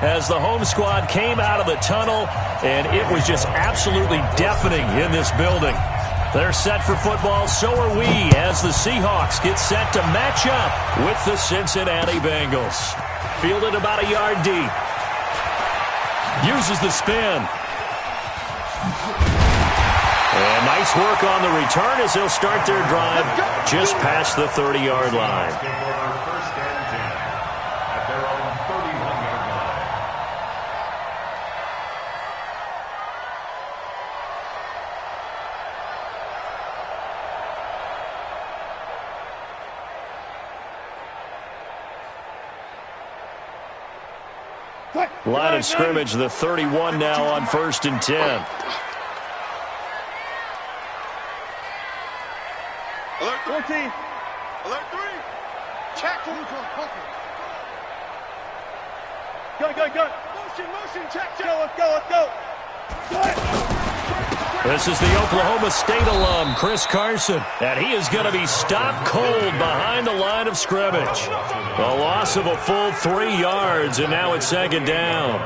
as the home squad came out of the tunnel, and it was just absolutely deafening in this building. They're set for football, so are we, as the Seahawks get set to match up with the Cincinnati Bengals. Fielded about a yard deep. Uses the spin. And nice work on the return as they'll start their drive just past the 30-yard line. Line of scrimmage, the 31 now on 1st and 10. Alert 14. Alert 3. Check. Go. Motion, check. Let's go. This is the Oklahoma State alum, Chris Carson, and he is going to be stopped cold behind the line of scrimmage. A loss of a full 3 yards, and now it's 2nd down.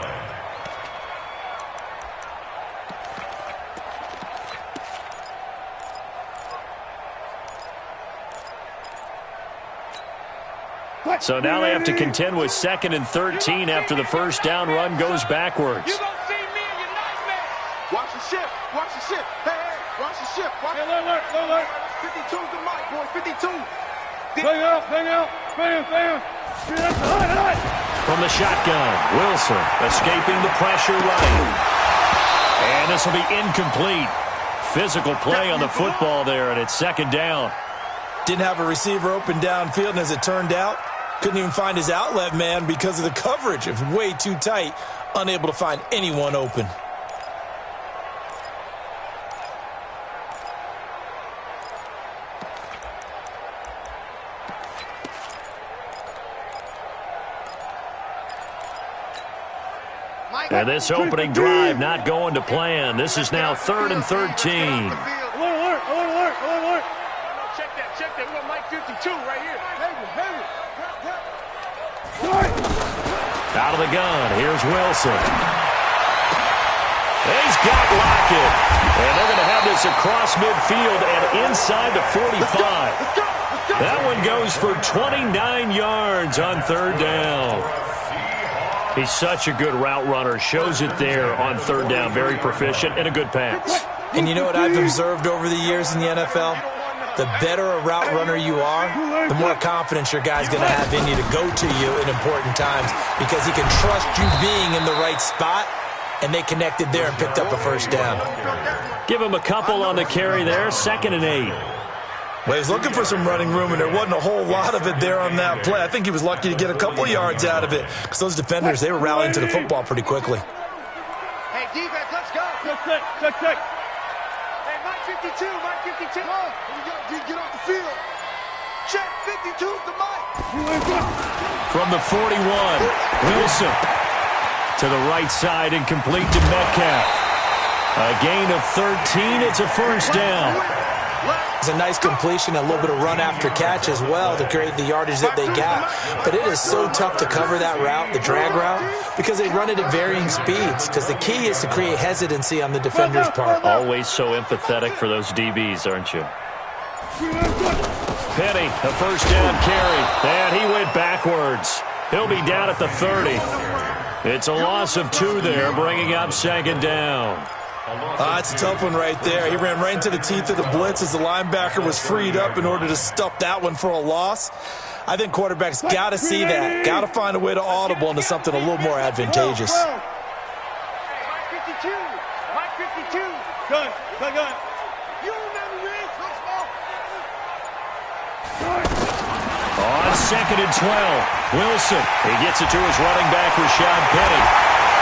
So now they have to contend with 2nd and 13 after the first down run goes backwards. You don't see me in your nightmare. Watch the ship. Hey, watch the ship. Alert. 52's the mic, boy. 52. Bang out. From the shotgun, Wilson escaping the pressure right. And this will be incomplete. Physical play on the football there, and it's 2nd down. Didn't have a receiver open downfield, and as it turned out, couldn't even find his outlet man because of the coverage. It was way too tight, unable to find anyone open. And this opening drive not going to plan. This is now 3rd and 13. Alert. Check that. We got Mike 52 right here. Out of the gun. Here's Wilson. He's got Lockett. And they're going to have this across midfield and inside the 45. That one goes for 29 yards on 3rd down. He's such a good route runner. Shows it there on 3rd down. Very proficient and a good pass. And you know what I've observed over the years in the NFL? The better a route runner you are, the more confidence your guy's going to have in you to go to you in important times because he can trust you being in the right spot, and they connected there and picked up a 1st down. Give him a couple on the carry there. 2nd and 8. Well, he was looking for some running room, and there wasn't a whole lot of it there on that play. I think he was lucky to get a couple yards out of it because those defenders, they were rallying to the football pretty quickly. Hey, defense, let's go. Check. Hey, Mike 52. Come on. Get off the field. Check 52's the mic. From the 41, Wilson to the right side and complete to Metcalf. A gain of 13. It's a 1st down. It's a nice completion, a little bit of run after catch as well to create the yardage that they got. But it is so tough to cover that route, the drag route, because they run it at varying speeds. Because the key is to create hesitancy on the defender's part. Always so empathetic for those DBs, aren't you? Penny, a 1st down carry. And he went backwards. He'll be down at the 30. It's a loss of 2 there, bringing up 2nd down. It's a tough one right there. He ran right into the teeth of the blitz as the linebacker was freed up in order to stuff that one for a loss. I think quarterbacks got to see that. Got to find a way to audible into something a little more advantageous. Mike 52. Gun. You remember this? On 2nd and 12, Wilson. He gets it to his running back, Rashad Penny.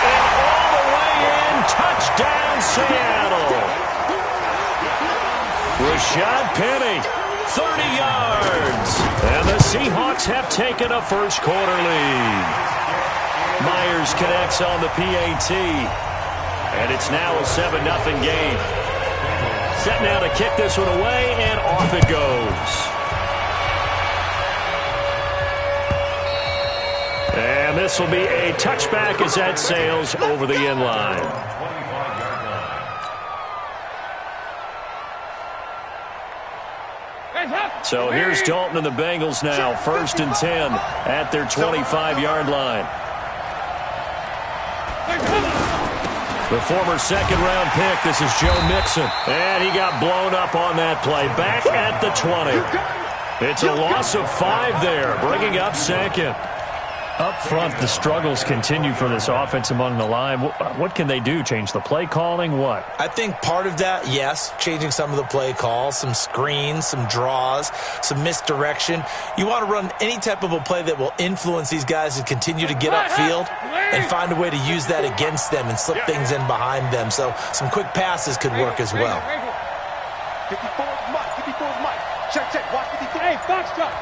And all the way in, touchdown Seattle. Rashad Penny, 30 yards. And the Seahawks have taken a first quarter lead. Myers connects on the PAT. And it's now a 7-0 game. Set now to kick this one away, and off it goes. And this this will be a touchback as that sails over the end line. So here's Dalton and the Bengals now, 1st and 10 at their 25-yard line. The former second-round pick, this is Joe Mixon. And he got blown up on that play, back at the 20. It's a loss of 5 there, bringing up 2nd. Up front, the struggles continue for this offense among the line. What can they do? Change the play calling? What? I think part of that, yes, changing some of the play calls, some screens, some draws, some misdirection. You want to run any type of a play that will influence these guys to continue to get upfield and find a way to use that against them and slip things in behind them. So some quick passes could work as well. 54 is Mike. 54 is Mike. Check. Watch 54. Hey, box truck.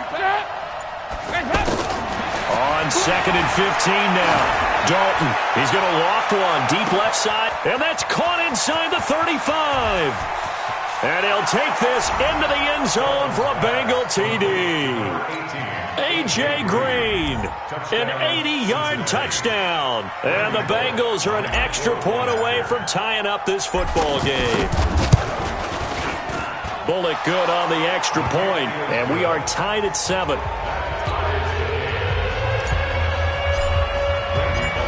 You put that? On 2nd and 15 now. Dalton, he's going to loft one deep left side, and that's caught inside the 35. And he'll take this into the end zone for a Bengal TD. A.J. Green, an 80-yard touchdown. And the Bengals are an extra point away from tying up this football game. Bullock good on the extra point, and we are tied at 7.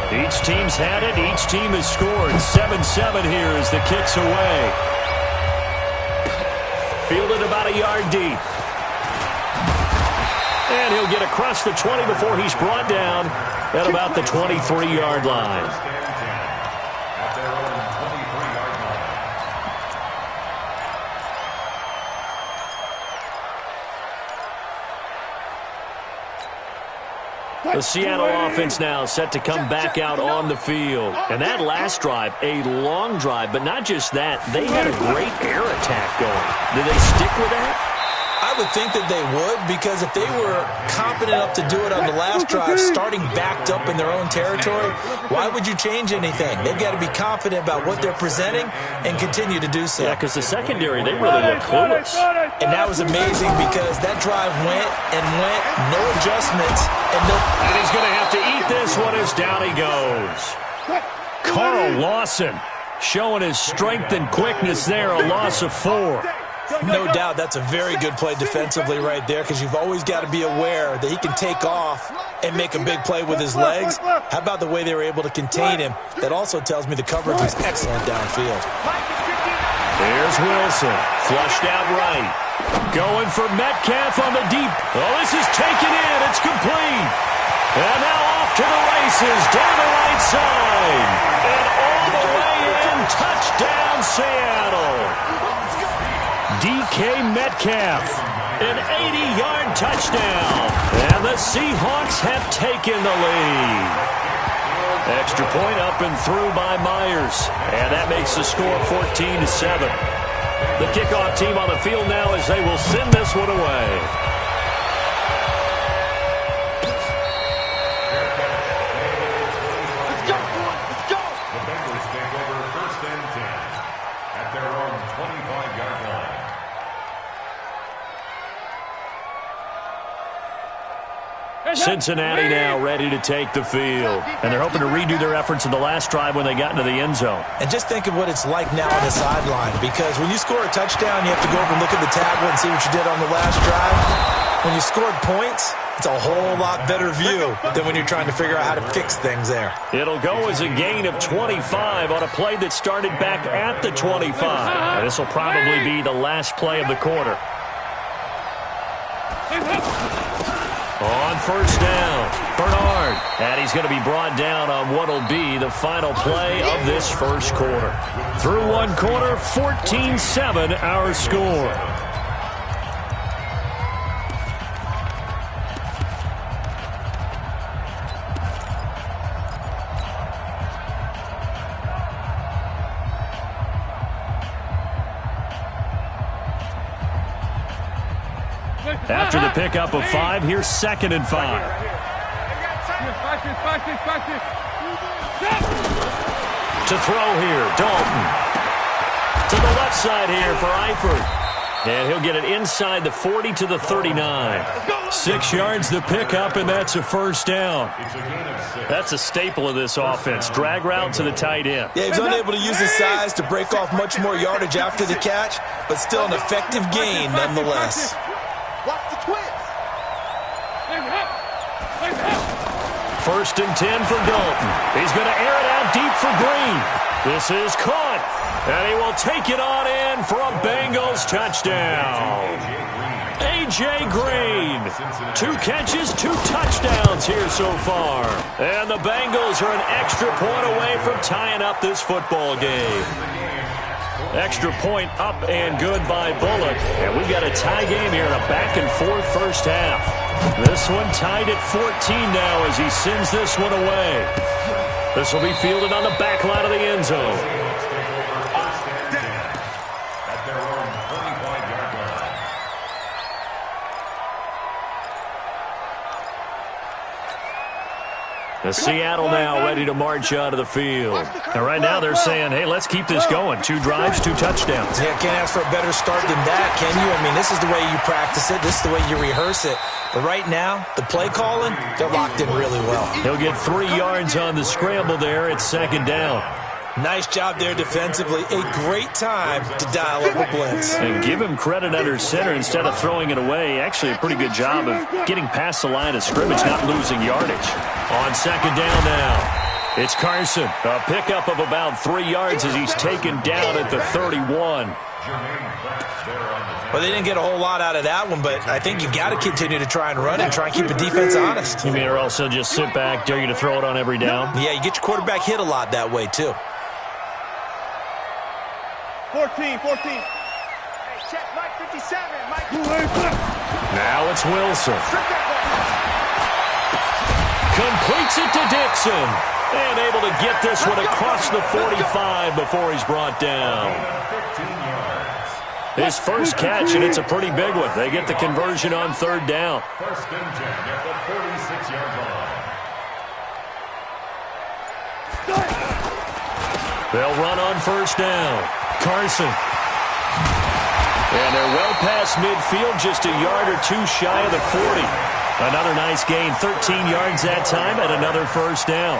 Each team's had it. Each team has scored. 7-7 here as the kick's away. Fielded about a yard deep. And he'll get across the 20 before he's brought down at about the 23-yard line. The Seattle offense now set to come back out on the field. And that last drive, a long drive, but not just that. They had a great air attack going. Did they stick with that? I would think that they would, because if they were confident enough to do it on the last drive, starting backed up in their own territory, why would you change anything? They've got to be confident about what they're presenting and continue to do so. Yeah, because the secondary, they really look clueless. And that was amazing because that drive went, no adjustments. And he's going to have to eat this one as down he goes. Carl Lawson showing his strength and quickness there, a loss of 4. No doubt that's a very good play defensively right there, because you've always got to be aware that he can take off and make a big play with his legs. How about the way they were able to contain him? That also tells me the coverage was excellent downfield. There's Wilson, flushed out right. Going for Metcalf on the deep. Oh, this is taken in. It's complete. And now off to the races down the right side. And all the way in. Touchdown, Seattle. DK Metcalf, an 80-yard touchdown. And the Seahawks have taken the lead. Extra point up and through by Myers. And that makes the score 14-7. The kickoff team on the field now as they will send this one away. Cincinnati now ready to take the field. And they're hoping to redo their efforts in the last drive when they got into the end zone. And just think of what it's like now on the sideline, because when you score a touchdown, you have to go over and look at the tablet and see what you did on the last drive. When you scored points, it's a whole lot better view than when you're trying to figure out how to fix things there. It'll go as a gain of 25 on a play that started back at the 25. And this will probably be the last play of the quarter. On first down, Bernard. And he's going to be brought down on what will be the final play of this first quarter. Through one quarter, 14-7 our score. After the pickup of 5, here's 2nd and 5. To throw here, Dalton. To the left side here for Eifert. And he'll get it inside the 40 to the 39. 6 yards the pickup, and that's a first down. That's a staple of this offense. Drag route to the tight end. Yeah, he's unable to use his size to break off much more yardage after the catch, but still an effective gain nonetheless. Watch the twins. First and 10 for Dalton. He's going to air it out deep for Green. This is caught, and he will take it on in for a Bengals touchdown. A.J. Green, 2 catches, 2 touchdowns here so far. And the Bengals are an extra point away from tying up this football game. Extra point up and good by Bullock. And we've got a tie game here in a back-and-forth first half. This one tied at 14 now as he sends this one away. This will be fielded on the back line of the end zone. The Seattle now ready to march out of the field. And right now they're saying, hey, let's keep this going. 2 drives, 2 touchdowns. Yeah, can't ask for a better start than that, can you? I mean, this is the way you practice it. This is the way you rehearse it. But right now, the play calling, they're locked in really well. He'll get 3 yards on the scramble there at 2nd down. Nice job there defensively. A great time to dial up a blitz. And give him credit under center instead of throwing it away. Actually, a pretty good job of getting past the line of scrimmage, not losing yardage. On 2nd down now, it's Carson. A pickup of about 3 yards as he's taken down at the 31. Well, they didn't get a whole lot out of that one, but I think you've got to continue to try and run and try and keep the defense honest. You mean, or also just sit back, dare you to throw it on every down? Yeah, you get your quarterback hit a lot that way, too. 14. Hey, check Mike 57. Mike. Now it's Wilson. Completes it to Dixon. And able to get this one across the 45 before he's brought down. His first catch, and it's a pretty big one. They get the conversion on 3rd down. First and 10 at the 46-yard line. They'll run on 1st down. Carson. And they're well past midfield, just a yard or 2 shy of the 40. Another nice gain, 13 yards that time, and another 1st down.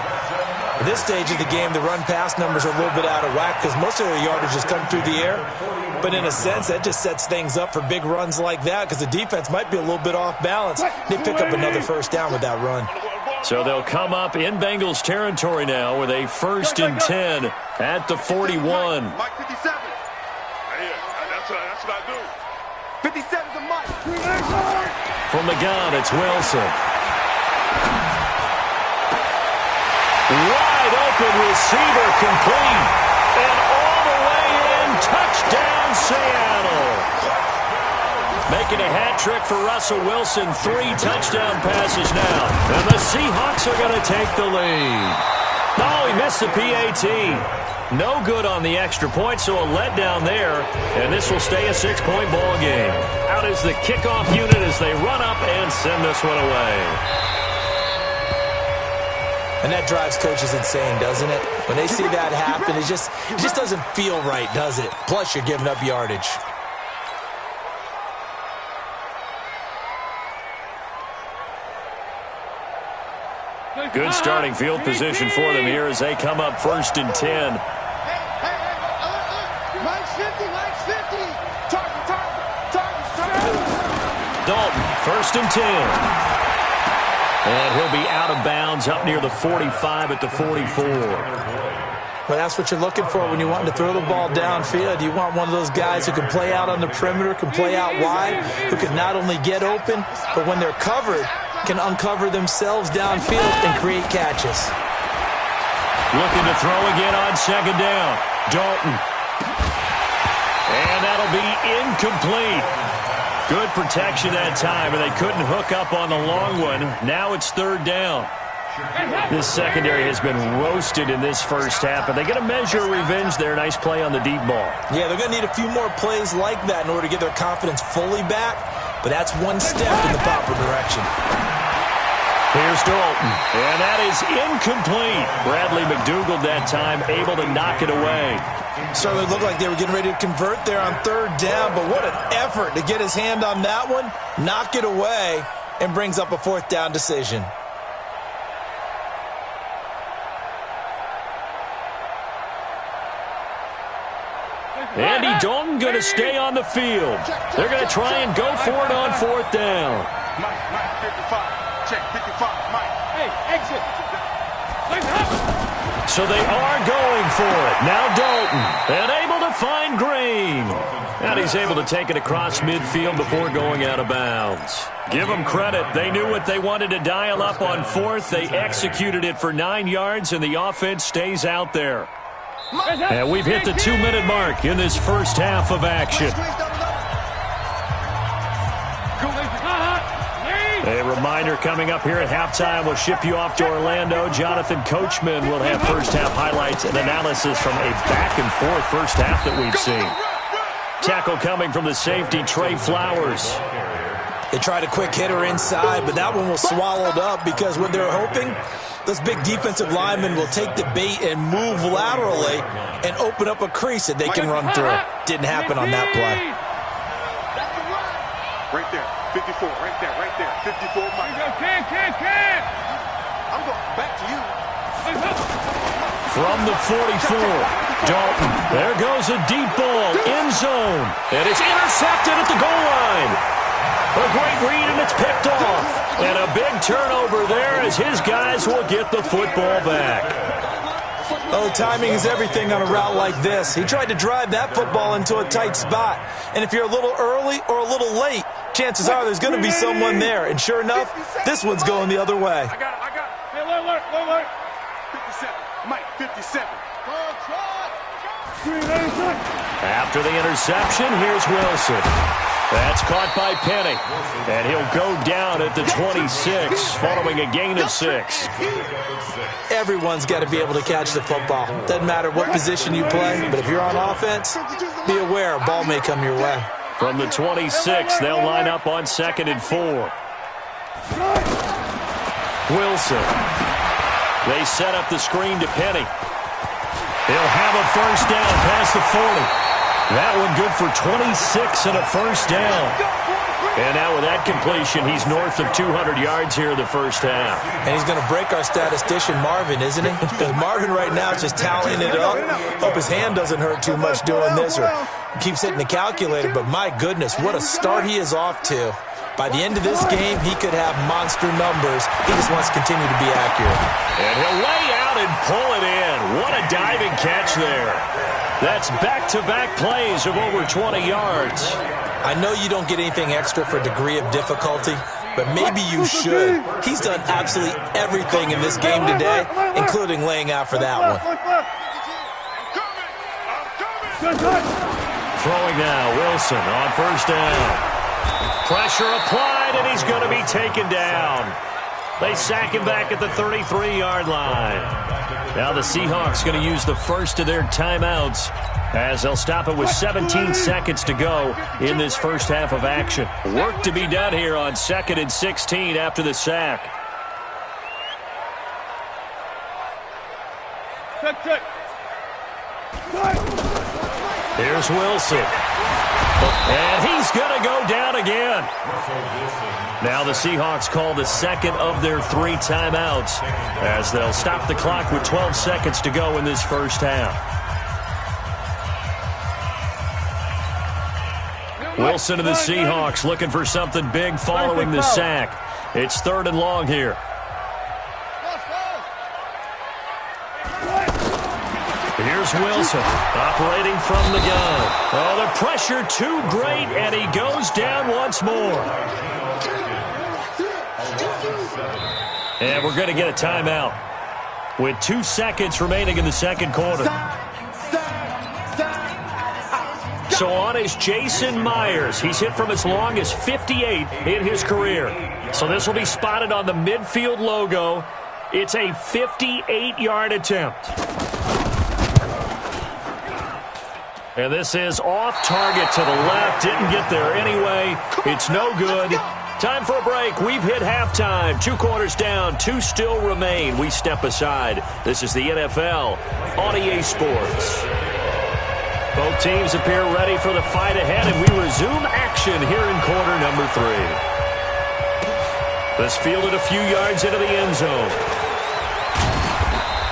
At this stage of the game, the run-pass numbers are a little bit out of whack because most of their yardage has come through the air. But in a sense, that just sets things up for big runs like that because the defense might be a little bit off balance. They pick up another 1st down with that run. So they'll come up in Bengals territory now with a 1st and 10 at the 41. Mike 57. That's what I do. 57's a Mike. From the gun, it's Wilson. Wide open receiver complete. And all the way in, touchdown Seattle. Making a hat trick for Russell Wilson. 3 touchdown passes now. And the Seahawks are going to take the lead. Oh, he missed the PAT. No good on the extra point, so a letdown there. And this will stay a 6-point ball game. Out is the kickoff unit as they run up and send this one away. And that drives coaches insane, doesn't it? When they see that happen, it just doesn't feel right, does it? Plus, you're giving up yardage. Good starting field position for them here as they come up 1st and 10. Mike's 50. Target. Dalton, 1st and 10. And he'll be out of bounds up near the 45 at the 44. Well, that's what you're looking for when you want to throw the ball downfield. You want one of those guys who can play out on the perimeter, can play out wide, who can not only get open, but when they're covered, can uncover themselves downfield and create catches. Looking to throw again on 2nd down. Dalton. And that'll be incomplete. Good protection that time, and they couldn't hook up on the long one. Now it's 3rd down. This secondary has been roasted in this first half, but they get a measure of revenge there. Nice play on the deep ball. Yeah, they're going to need a few more plays like that in order to get their confidence fully back, but that's one step in the proper direction. Here's Dalton, and that is incomplete. Bradley McDougald that time able to knock it away. Certainly looked like they were getting ready to convert there on third down, but what an effort to get his hand on that one, knock it away, and brings up a fourth down decision. Andy Dalton going to stay on the field. They're going to try and go for it on fourth down. Mike, 55. Check, 55, Mike. Hey, exit. So they are going for it. Now Dalton, and able to find Green. And he's able to take it across midfield before going out of bounds. Give them credit. They knew what they wanted to dial up on fourth. They executed it for 9 yards, and the offense stays out there. And we've hit the 2-minute mark in this first half of action. A reminder coming up here at halftime. We'll ship you off to Orlando. Jonathan Coachman will have first half highlights and analysis from a back-and-forth first half that we've seen. Tackle coming from the safety, Trey Flowers. They tried a quick hitter inside, but that one was swallowed up because what they're hoping, those big defensive linemen will take the bait and move laterally and open up a crease that they can run through. Didn't happen on that play. Right there, 54, right there, 54, Mike. Can. I'm going back to you. From the 44, Dalton. There goes a deep ball, end zone. And it's intercepted at the goal line. A great read, and it's picked off. And a big turnover there as his guys will get the football back. Oh, timing is everything on a route like this. He tried to drive that football into a tight spot. And if you're a little early or a little late, chances are there's going to be someone there. And sure enough, this one's going the other way. I got it. Hey, alert. 57, Mike, 57. After the interception, here's Wilson. That's caught by Penny. And he'll go down at the 26 following a gain of 6. Everyone's got to be able to catch the football. Doesn't matter what position you play, but if you're on offense, be aware a ball may come your way. From the 26, they'll line up on 2nd and 4. Wilson. They set up the screen to Penny. He'll have a first down past the 40. That one good for 26 and a first down. And now with that completion, he's north of 200 yards here in the first half. And he's going to break our statistician, Marvin, isn't he? Because Marvin right now is just tallying it up. Hope his hand doesn't hurt too much doing this or keeps hitting the calculator. But my goodness, what a start he is off to. By the end of this game, he could have monster numbers. He just wants to continue to be accurate. And he'll lay out and pull it in. What a diving catch there. That's back-to-back plays of over 20 yards. I know you don't get anything extra for degree of difficulty, but maybe you should. He's done absolutely everything in this game today, including laying out for that one. Throwing now, Wilson on first down. Pressure applied, and he's going to be taken down. They sack him back at the 33-yard line. Now the Seahawks going to use the first of their timeouts as they'll stop it with 17 seconds to go in this first half of action. Work to be done here on 2nd and 16 after the sack. Check. Here's Wilson. And he's going to go down again. Now the Seahawks call the second of their 3 timeouts as they'll stop the clock with 12 seconds to go in this first half. Wilson and the Seahawks looking for something big following the sack. It's 3rd and long here. Here's Wilson operating from the gun. Oh, the pressure too great, and he goes down once more. And we're going to get a timeout with 2 seconds remaining in the second quarter. So on is Jason Myers. He's hit from as long as 58 in his career. So this will be spotted on the midfield logo. It's a 58-yard attempt. And this is off target to the left. Didn't get there anyway. It's no good. Time for a break. We've hit halftime. 2 quarters down. 2 still remain. We step aside. This is the NFL on EA Sports. Both teams appear ready for the fight ahead, and we resume action here in quarter number 3. This fielded a few yards into the end zone.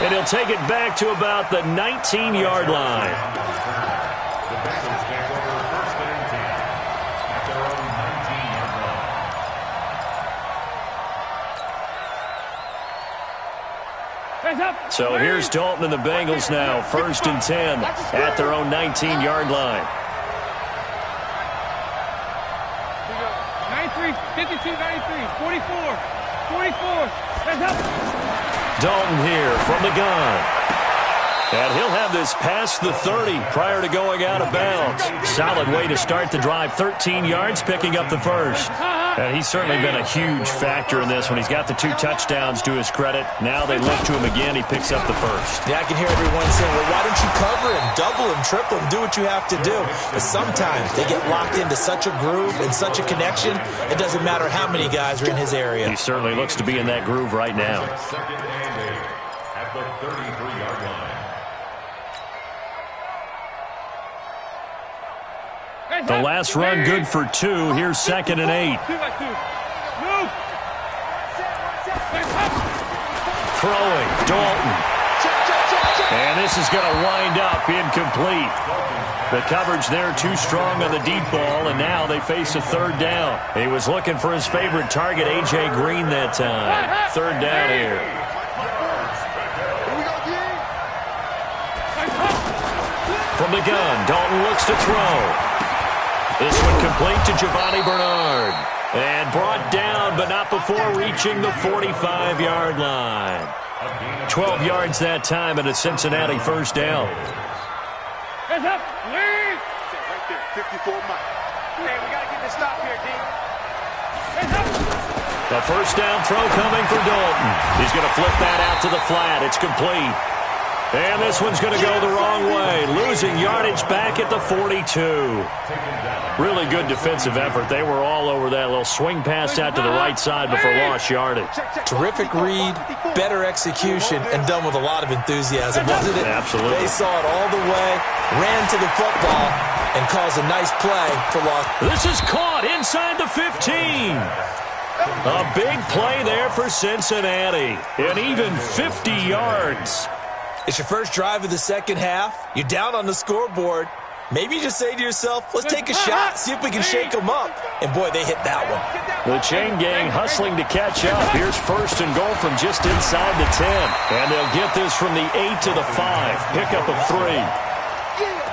And he'll take it back to about the 19-yard line. So here's Dalton and the Bengals now, 1st and 10 at their own 19-yard line. 93, 52, 93, 44, 44. Dalton here from the gun. And he'll have this past the 30 prior to going out of bounds. Solid way to start the drive. 13 yards, picking up the first. And he's certainly been a huge factor in this when he's got the 2 touchdowns to his credit. Now they look to him again. He picks up the first. Yeah, I can hear everyone saying, well, why don't you cover him, double him, triple him, do what you have to do. But sometimes they get locked into such a groove and such a connection, it doesn't matter how many guys are in his area. He certainly looks to be in that groove right now. Second and 8 at the 33-yard line. The last run good for 2. Here's 2nd and 8. Throwing, Dalton. And this is going to wind up incomplete. The coverage there too strong on the deep ball, and now they face a 3rd down. He was looking for his favorite target, A.J. Green, that time. 3rd down here. From the gun, Dalton looks to throw. This one complete to Giovanni Bernard. And brought down, but not before reaching the 45-yard line. 12 yards that time and a Cincinnati 1st down. Hands up, lead! Right there, 54 Mike. Hey, we got to get this stop here, D. Hands up! The 1st down throw coming for Dalton. He's going to flip that out to the flat. It's complete. And this one's going to go the wrong way. Losing yardage back at the 42. Really good defensive effort. They were all over that little swing pass out to the right side before lost yardage. Terrific read, better execution, and done with a lot of enthusiasm, wasn't it? Absolutely. They saw it all the way, ran to the football, and caused a nice play for loss. This is caught inside the 15. A big play there for Cincinnati. And even 50 yards. It's your first drive of the second half. You're down on the scoreboard. Maybe you just say to yourself, let's take a shot, see if we can shake them up. And, boy, they hit that one. The chain gang hustling to catch up. Here's 1st and goal from just inside the 10. And they'll get this from the 8 to the 5. Pickup of 3.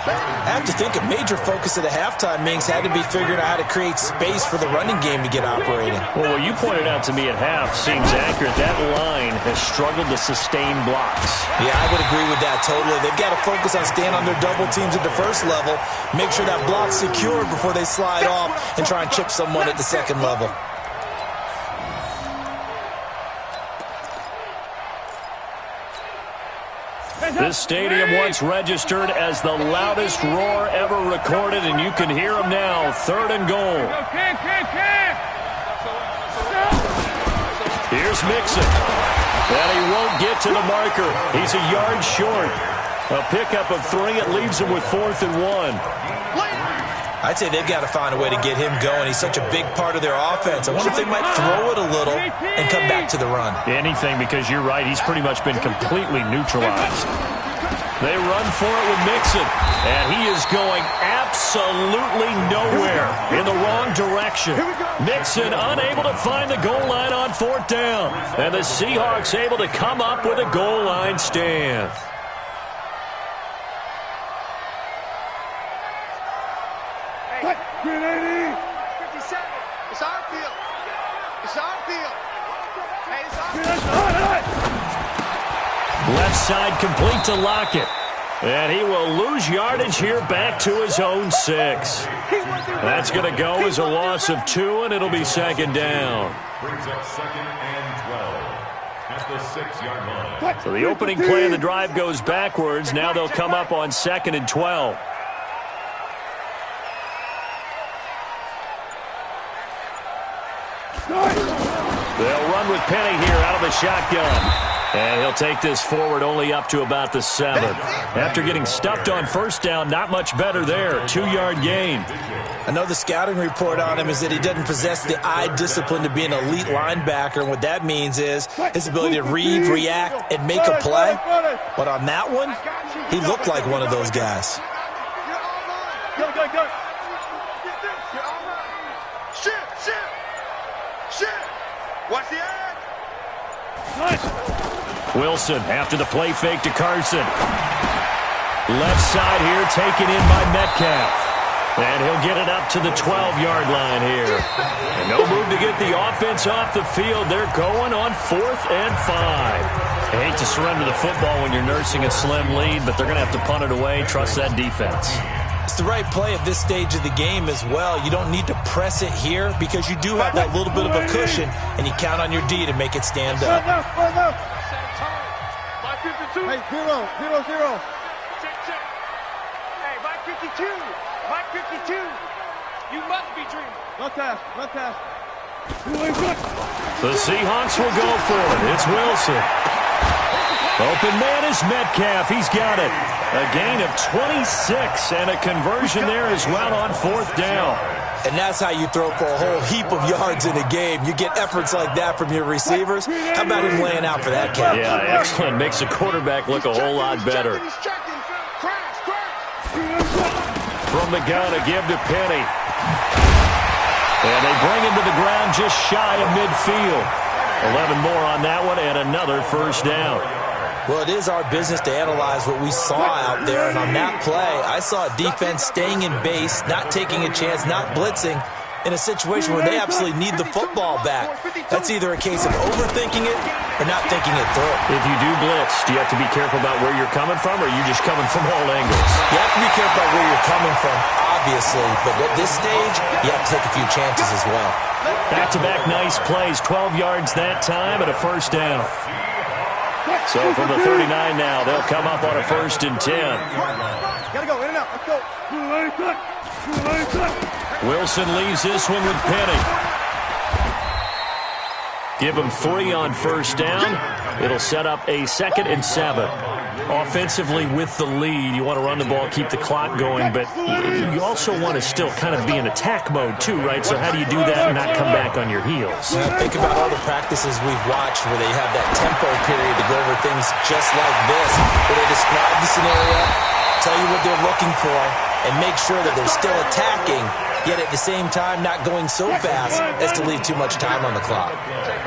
I have to think a major focus of the halftime means had to be figuring out how to create space for the running game to get operating. Well, what you pointed out to me at half seems accurate. That line has struggled to sustain blocks. Yeah, I would agree with that totally. They've got to focus on staying on their double teams at the first level, make sure that block's secured before they slide off and try and chip someone at the second level. This stadium once registered as the loudest roar ever recorded, and you can hear them now. 3rd and goal. Here's Mixon. And he won't get to the marker. He's a yard short. A pickup of 3. It leaves him with 4th and 1. I'd say they've got to find a way to get him going. He's such a big part of their offense. I wonder if they might throw it a little and come back to the run. Anything, because you're right. He's pretty much been completely neutralized. They run for it with Mixon. And he is going absolutely nowhere in the wrong direction. Mixon unable to find the goal line on 4th down. And the Seahawks able to come up with a goal line stand. Green 80. 57. It's our field. It's our field. Hey, it's our field. Left side complete to Lockett. And he will lose yardage here back to his own 6. That's going to go as a loss of 2, and it'll be 2nd down. Brings up 2nd and 12 at the 6-yard line. So the opening play of the drive goes backwards. Now they'll come up on 2nd and 12. Penny here out of the shotgun. And he'll take this forward only up to about the 7. After getting stuffed on first down, not much better there. 2-yard gain. I know the scouting report on him is that he doesn't possess the eye discipline to be an elite linebacker. And what that means is his ability to read, react, and make a play. But on that one, he looked like one of those guys. Go. Shit. Watch the edge. Wilson after the play fake to Carson. Left side here taken in by Metcalf. And he'll get it up to the 12-yard line here. And no move to get the offense off the field. They're going on 4th and 5. I hate to surrender the football when you're nursing a slim lead, but they're going to have to punt it away. Trust that defense. It's the right play at this stage of the game as well. You don't need to press it here because you do have that little bit of a cushion, and you count on your D to make it stand up. Hey, 0-0-0. Hey, Mike 52. Mike 52. You must be dreaming. No task. The Seahawks will go for it. It's Wilson. Open man is Metcalf. He's got it. A gain of 26 and a conversion there as well on 4th down. And that's how you throw for a whole heap of yards in a game. You get efforts like that from your receivers. How about him laying out for that catch? Yeah, excellent. Makes the quarterback look a whole lot better. From the gun, a give to Penny. And they bring him to the ground just shy of midfield. 11 more on that one and another first down. Well, it is our business to analyze what we saw out there, and on that play, I saw a defense staying in base, not taking a chance, not blitzing, in a situation where they absolutely need the football back. That's either a case of overthinking it or not thinking it through. If you do blitz, do you have to be careful about where you're coming from, or are you just coming from all angles? You have to be careful about where you're coming from, obviously, but at this stage, you have to take a few chances as well. Back-to-back nice plays, 12 yards that time and a first down. So from the 39 now, they'll come up on a 1st and 10. Gotta go, in and out. Let's go. Wilson leaves this one with Penny. Give him 3 on first down. It'll set up a 2nd and 7. Offensively with the lead, you want to run the ball, keep the clock going, but you also want to still kind of be in attack mode too, right? So how do you do that and not come back on your heels? Think about all the practices we've watched where they have that tempo period to go over things just like this, where they describe the scenario, tell you what they're looking for, and make sure that they're still attacking, yet at the same time not going so fast as to leave too much time on the clock.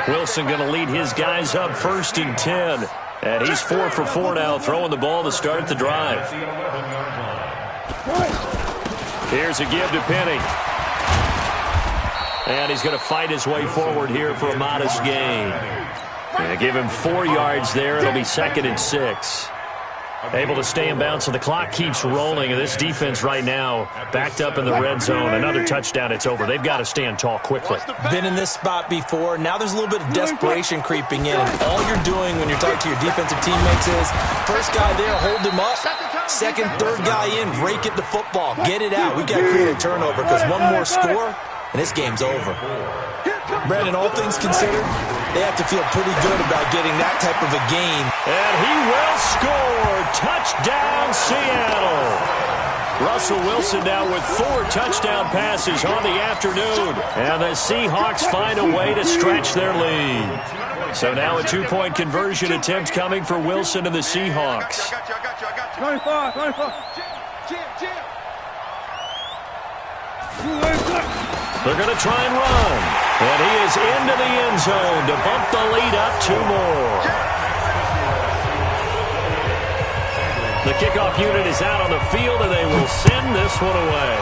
Wilson going to lead his guys up 1st and 10. And he's 4 for 4 now, throwing the ball to start the drive. Here's a give to Penny. And he's going to fight his way forward here for a modest gain. And give him 4 yards there. It'll be 2nd and 6. Able to stay in bounds, so the clock keeps rolling. And this defense right now backed up in the red zone. Another touchdown, it's over. They've got to stand tall quickly. Been in this spot before. Now there's a little bit of desperation creeping in. And all you're doing when you're talking to your defensive teammates is, first guy there, hold him up. Second, third guy in, rake at the football. Get it out. We've got to create a turnover because one more score, and this game's over. Brandon, all things considered, they have to feel pretty good about getting that type of a gain. And he will score. Touchdown, Seattle. Russell Wilson now with 4 touchdown passes on the afternoon. And the Seahawks find a way to stretch their lead. So now a 2-point conversion attempt coming for Wilson and the Seahawks. 25. They're going to try and run. And he is into the end zone to bump the lead up 2 more. The kickoff unit is out on the field, and they will send this one away.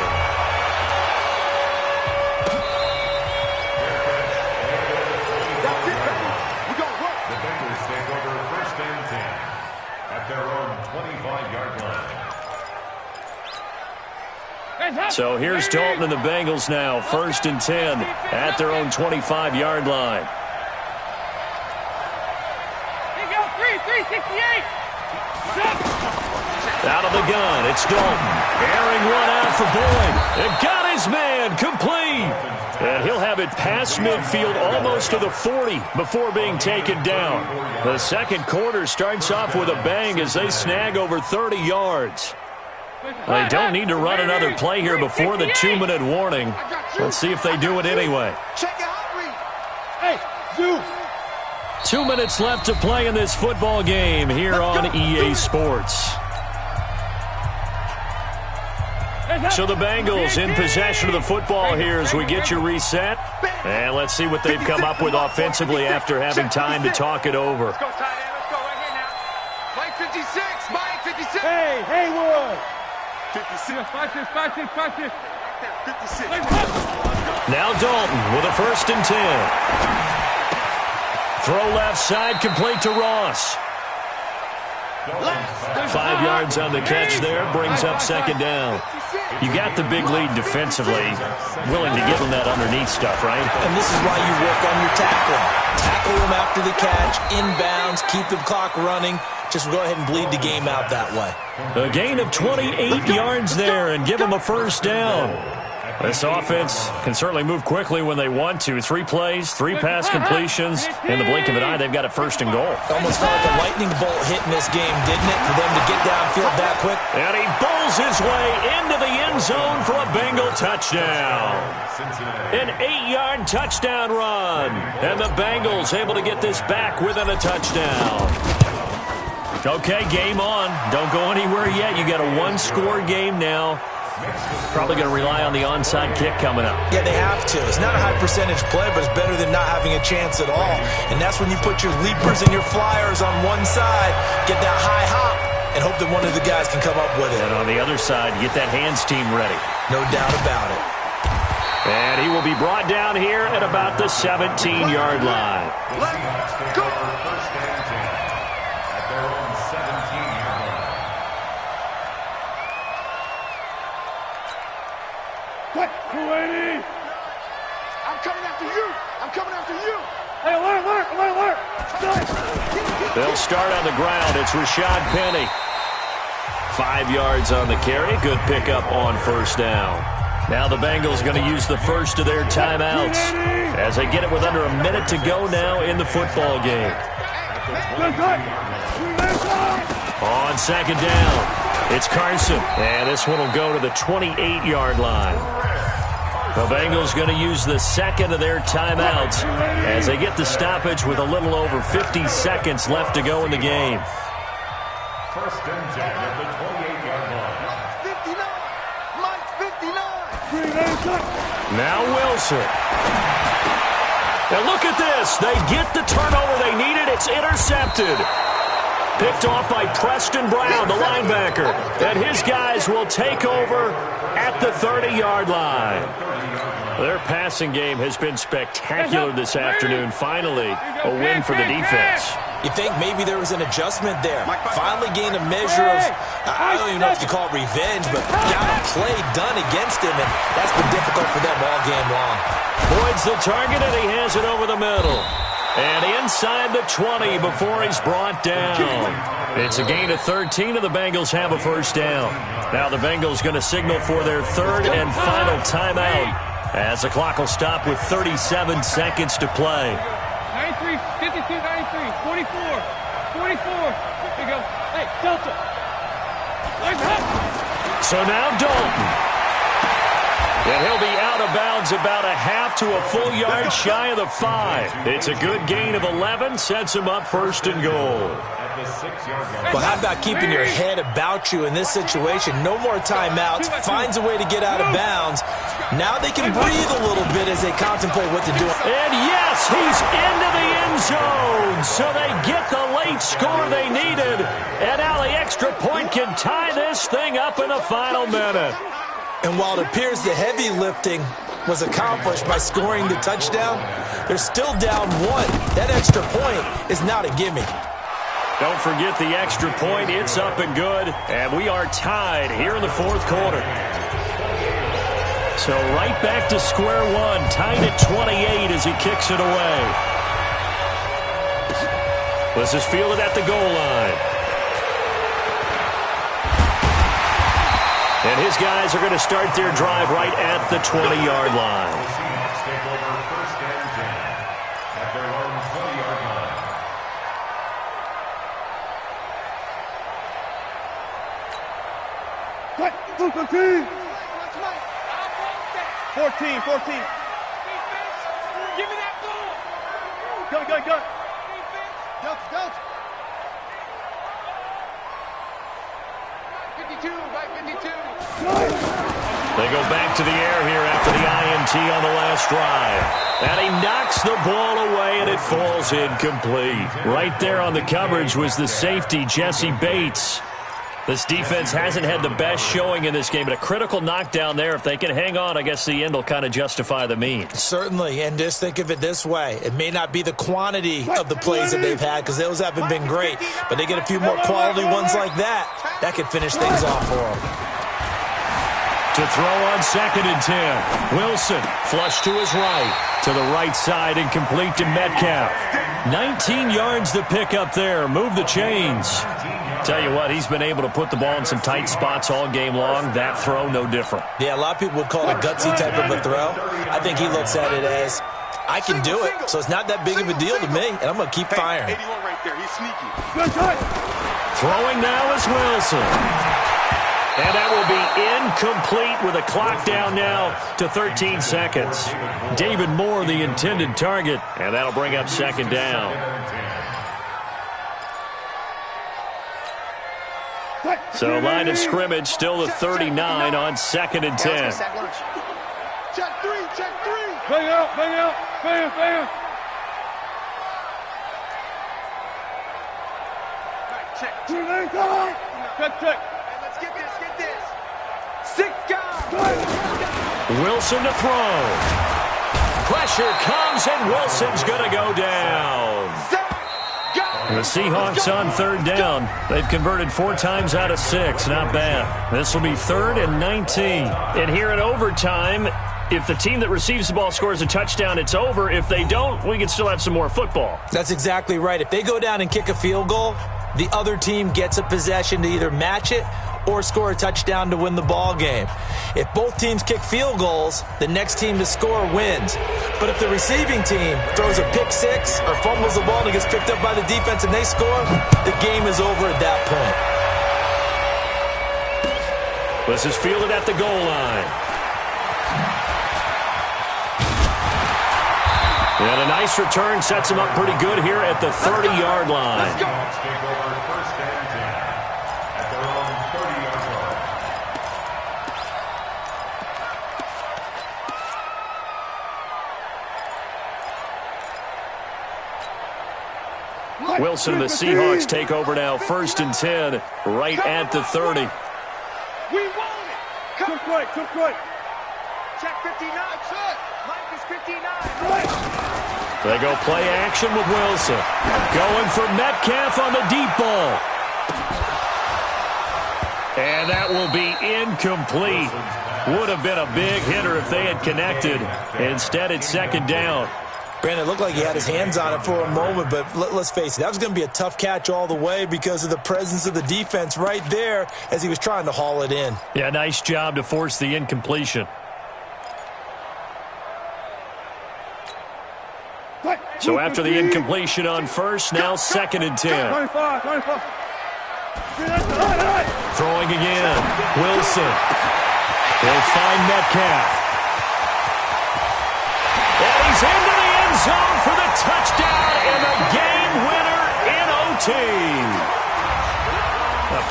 The Bengals take over 1st and 10 at their own 25-yard line. So here's Dalton and the Bengals now, 1st and 10 at their own 25-yard line. Here you go, 368. Out of the gun, it's Dalton. Airing one out for Boyd. And got his man complete. And he'll have it past midfield almost to the 40 before being taken down. The second quarter starts off with a bang as they snag over 30 yards. They don't need to run another play here before the 2-minute warning. Let's see if they do it anyway. Check out read. Hey, Zoo. 2 minutes left to play in this football game here on EA Sports. So the Bengals in possession of the football here as we get you reset. And let's see what they've come up with offensively after having time to talk it over. Let's go, tight end. Let's go right here now. Mike 56. Mike 56. Hey, Haywood. 56. 56. 56. Now Dalton with a 1st and 10. Throw left side, complete to Ross. 5 yards on the catch there, brings up 2nd down. You got the big lead defensively, willing to give them that underneath stuff, right? And this is why you work on your tackling. Tackle them after the catch, inbounds, keep the clock running. Just go ahead and bleed the game out that way. A gain of 28 yards there and give them a 1st down. This offense can certainly move quickly when they want to. 3 plays, 3 pass completions. In the blink of an eye, they've got a 1st and goal. Almost felt like a lightning bolt hitting this game, didn't it? For them to get downfield that quick. And he bowls his way into the end zone for a Bengal touchdown. An 8-yard touchdown run. And the Bengals able to get this back within a touchdown. Okay, game on. Don't go anywhere yet. You got a 1-score game now. Probably going to rely on the onside kick coming up. Yeah, they have to. It's not a high percentage play, but it's better than not having a chance at all. And that's when you put your leapers and your flyers on one side, get that high hop, and hope that one of the guys can come up with it. And on the other side, get that hands team ready. No doubt about it. And he will be brought down here at about the 17-yard line. Let's go. What? 280. I'm coming after you. I'm coming after you. Hey, alert. They'll start on the ground. It's Rashad Penny. 5 yards on the carry. Good pickup on 1st down. Now the Bengals going to use the first of their timeouts as they get it with under a minute to go now in the football game. On 2nd down, it's Carson. And this one will go to the 28-yard line. The Bengals going to use the 2nd of their timeouts as they get the stoppage with a little over 50 seconds left to go in the game. 1st and 10 at the 28-yard line. Mike 59. Now Wilson. And look at this. They get the turnover they needed. It's intercepted. Picked off by Preston Brown, the linebacker. And his guys will take over at the 30-yard line. Their passing game has been spectacular this afternoon. Finally, a win for the defense. You think maybe there was an adjustment there. Finally gained a measure of, I don't even know if you call it revenge, but got a play done against him, and that's been difficult for them all game long. Boyd's the target, and he has it over the middle. And inside the 20 before he's brought down. It's a gain of 13, and the Bengals have a 1st down. Now the Bengals going to signal for their 3rd and final timeout as the clock will stop with 37 seconds to play. 93, 52, 93, 44. Here you go. Hey, Delta. So now Dalton. And he'll be out of bounds about a half to a full yard shy of the 5. It's a good gain of 11, sets him up 1st and goal. Well, how about keeping your head about you in this situation? No more timeouts. Finds a way to get out of bounds. Now they can breathe a little bit as they contemplate what to do. And yes, he's into the end zone. So they get the late score they needed. And now the extra point can tie this thing up in the final minute. And while it appears the heavy lifting was accomplished by scoring the touchdown, they're still down 1. That extra point is not a gimme. Don't forget the extra point. It's up and good. And we are tied here in the 4th quarter. So right back to square one. Tied at 28 as he kicks it away. This is fielded at the goal line. And his guys are going to start their drive right at the 20-yard line. 14. Give me that ball. Go. Go. 52, by 52. They go back to the air here after the INT on the last drive. And he knocks the ball away, and it falls incomplete. Right there on the coverage was the safety, Jesse Bates. This defense hasn't had the best showing in this game, but a critical knockdown there. If they can hang on, I guess the end will kind of justify the means. Certainly, and just think of it this way. It may not be the quantity of the plays that they've had because those haven't been great, but they get a few more quality ones like that. That could finish things off for them. To throw on 2nd and 10. Wilson, flush to his right. To the right side and complete to Metcalf. 19 yards to pick up there. Move the chains. Tell you what, he's been able to put the ball in some tight spots all game long. That throw, no different. Yeah, a lot of people would call it a gutsy type of a throw. I think he looks at it as, I can do it, so it's not that big of a deal to me, and I'm going to keep firing. 81 right there. He's sneaky. Throwing now is Wilson. And that will be incomplete with a clock down now to 13 seconds. David Moore, the intended target, and that'll bring up 2nd down. So line of scrimmage still the 39 on 2nd and 10. Check three. Bang out. Bam. Check. Check. Let's get this. 6 guys. Wilson to throw. Pressure comes, and Wilson's going to go down. The Seahawks on 3rd down. They've converted 4 times out of 6. Not bad. This will be 3rd and 19. And here in overtime, if the team that receives the ball scores a touchdown, it's over. If they don't, we can still have some more football. That's exactly right. If they go down and kick a field goal, the other team gets a possession to either match it or score a touchdown to win the ball game. If both teams kick field goals, the next team to score wins. But if the receiving team throws a pick 6 or fumbles the ball and it gets picked up by the defense and they score, the game is over at that point. This is fielded at the goal line. And a nice return sets him up pretty good here at the 30-yard line. Take over 1st and 10 at their own 30-yard line. Wilson and the Seahawks take over now 1st and 10 right at the 30. We want it. Took right. Check 59. Mike is 59. They go play action with Wilson. Going for Metcalf on the deep ball. And that will be incomplete. Would have been a big hitter if they had connected. Instead, it's 2nd down. Brandon, it looked like he had his hands on it for a moment, but let's face it, that was going to be a tough catch all the way because of the presence of the defense right there as he was trying to haul it in. Yeah, nice job to force the incompletion. So after the incompletion on 1st, now 2nd and 10. 25. Throwing again. Wilson. They'll find Metcalf. And he's into the end zone for the touchdown and the game winner in OT.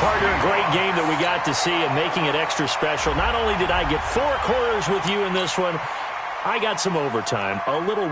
Partner, a great game that we got to see and making it extra special. Not only did I get 4 quarters with you in this one, I got some overtime. A little...